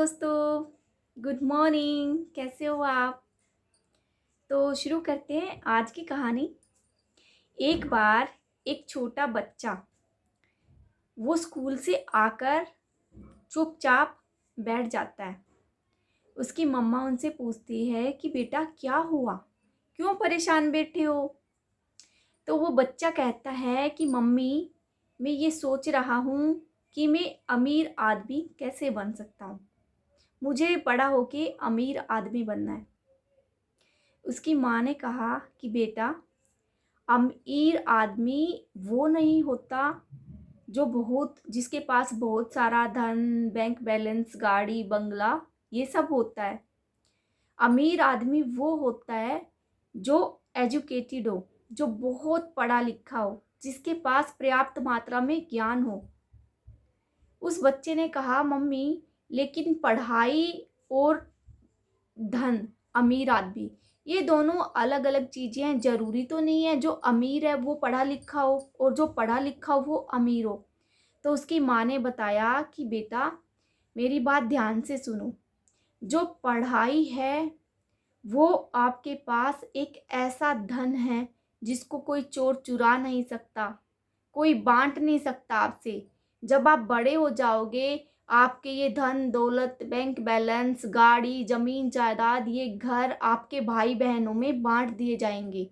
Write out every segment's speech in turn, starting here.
दोस्तों, good morning. कैसे हो आप? तो शुरू करते हैं आज की कहानी। एक बार एक छोटा बच्चा वो स्कूल से आकर चुपचाप बैठ जाता है। उसकी मम्मा उनसे पूछती है कि बेटा क्या हुआ, क्यों परेशान बैठे हो? तो वो बच्चा कहता है कि मम्मी, मैं ये सोच रहा हूँ कि मैं अमीर आदमी कैसे बन सकता हूँ। मुझे बड़ा होके अमीर आदमी बनना है। उसकी माँ ने कहा कि बेटा, अमीर आदमी वो नहीं होता जो जिसके पास बहुत सारा धन, बैंक बैलेंस, गाड़ी, बंगला ये सब होता है। अमीर आदमी वो होता है जो एजुकेटेड हो, जो बहुत पढ़ा लिखा हो, जिसके पास पर्याप्त मात्रा में ज्ञान हो। उस बच्चे ने कहा मम्मी, लेकिन पढ़ाई और धन, अमीर आदमी, ये दोनों अलग अलग चीज़ें हैं। ज़रूरी तो नहीं है जो अमीर है वो पढ़ा लिखा हो और जो पढ़ा लिखा हो वो अमीर हो। तो उसकी माँ ने बताया कि बेटा, मेरी बात ध्यान से सुनो। जो पढ़ाई है वो आपके पास एक ऐसा धन है जिसको कोई चोर चुरा नहीं सकता, कोई बांट नहीं सकता आपसे। जब आप बड़े हो जाओगे, आपके ये धन दौलत, बैंक बैलेंस, गाड़ी, जमीन जायदाद, ये घर आपके भाई बहनों में बांट दिए जाएंगे।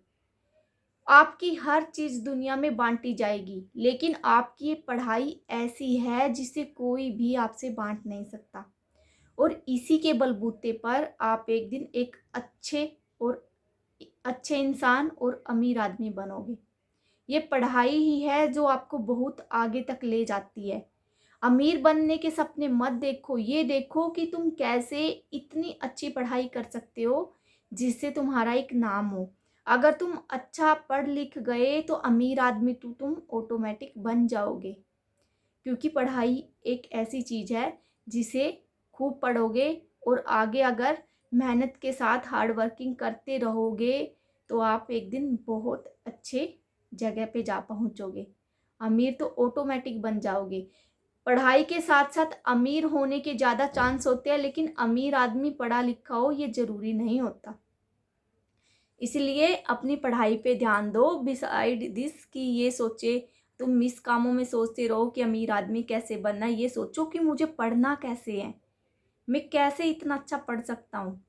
आपकी हर चीज़ दुनिया में बांटी जाएगी, लेकिन आपकी ये पढ़ाई ऐसी है जिसे कोई भी आपसे बांट नहीं सकता। और इसी के बलबूते पर आप एक दिन एक और अच्छे इंसान और अमीर आदमी बनोगे। ये पढ़ाई ही है जो आपको बहुत आगे तक ले जाती है। अमीर बनने के सपने मत देखो, ये देखो कि तुम कैसे इतनी अच्छी पढ़ाई कर सकते हो जिससे तुम्हारा एक नाम हो। अगर तुम अच्छा पढ़ लिख गए तो अमीर आदमी तो तुम ऑटोमेटिक बन जाओगे, क्योंकि पढ़ाई एक ऐसी चीज़ है जिसे खूब पढ़ोगे और आगे अगर मेहनत के साथ हार्ड वर्किंग करते रहोगे तो आप एक दिन बहुत अच्छे जगह पे जा पहुंचोगे। अमीर तो ऑटोमेटिक बन जाओगे। पढ़ाई के साथ साथ अमीर होने के ज़्यादा चांस होते हैं, लेकिन अमीर आदमी पढ़ा लिखा हो ये ज़रूरी नहीं होता। इसलिए अपनी पढ़ाई पे ध्यान दो। बिसाइड दिस कि ये सोचे तुम मिस कामों में सोचते रहो कि अमीर आदमी कैसे बनना है, ये सोचो कि मुझे पढ़ना कैसे है, मैं कैसे इतना अच्छा पढ़ सकता हूँ।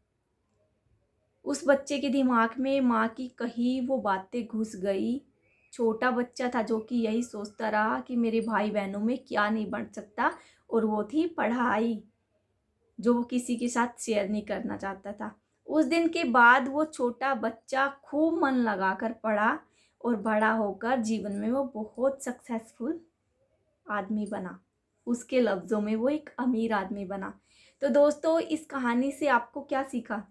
उस बच्चे के दिमाग में माँ की कही वो बातें घुस गई। छोटा बच्चा था जो कि यही सोचता रहा कि मेरे भाई बहनों में क्या नहीं बन सकता, और वो थी पढ़ाई, जो वो किसी के साथ शेयर नहीं करना चाहता था। उस दिन के बाद वो छोटा बच्चा खूब मन लगाकर पढ़ा और बड़ा होकर जीवन में वो बहुत सक्सेसफुल आदमी बना। उसके लफ्ज़ों में वो एक अमीर आदमी बना। तो दोस्तों, इस कहानी से आपको क्या सीखा?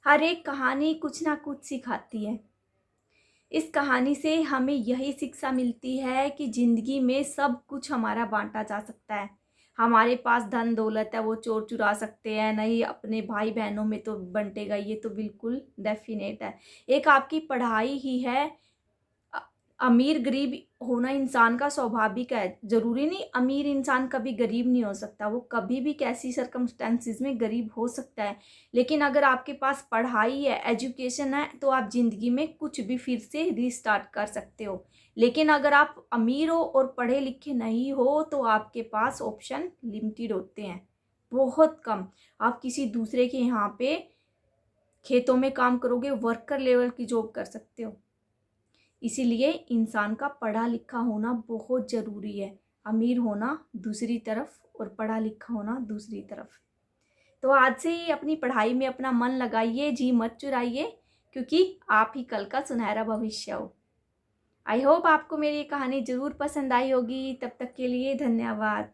हर एक कहानी कुछ ना कुछ सिखाती है। इस कहानी से हमें यही शिक्षा मिलती है कि ज़िंदगी में सब कुछ हमारा बांटा जा सकता है। हमारे पास धन दौलत है वो चोर चुरा सकते हैं, नहीं अपने भाई बहनों में तो बंटेगा, ये तो बिल्कुल डेफिनेट है। एक आपकी पढ़ाई ही है। अ- अमीर गरीब होना इंसान का स्वाभाविक है। जरूरी नहीं अमीर इंसान कभी गरीब नहीं हो सकता, वो कभी भी कैसी सरकमस्टेंसेस में गरीब हो सकता है। लेकिन अगर आपके पास पढ़ाई है, एजुकेशन है, तो आप जिंदगी में कुछ भी फिर से रीस्टार्ट कर सकते हो। लेकिन अगर आप अमीर हो और पढ़े लिखे नहीं हो तो आपके पास ऑप्शन लिमिटेड होते हैं, बहुत कम। आप किसी दूसरे के यहाँ पे खेतों में काम करोगे, वर्कर लेवल की जॉब कर सकते हो। इसीलिए इंसान का पढ़ा लिखा होना बहुत ज़रूरी है। अमीर होना दूसरी तरफ और पढ़ा लिखा होना दूसरी तरफ। तो आज से ही अपनी पढ़ाई में अपना मन लगाइए, जी मत चुराइए, क्योंकि आप ही कल का सुनहरा भविष्य हो। आई होप आपको मेरी कहानी ज़रूर पसंद आई होगी। तब तक के लिए धन्यवाद।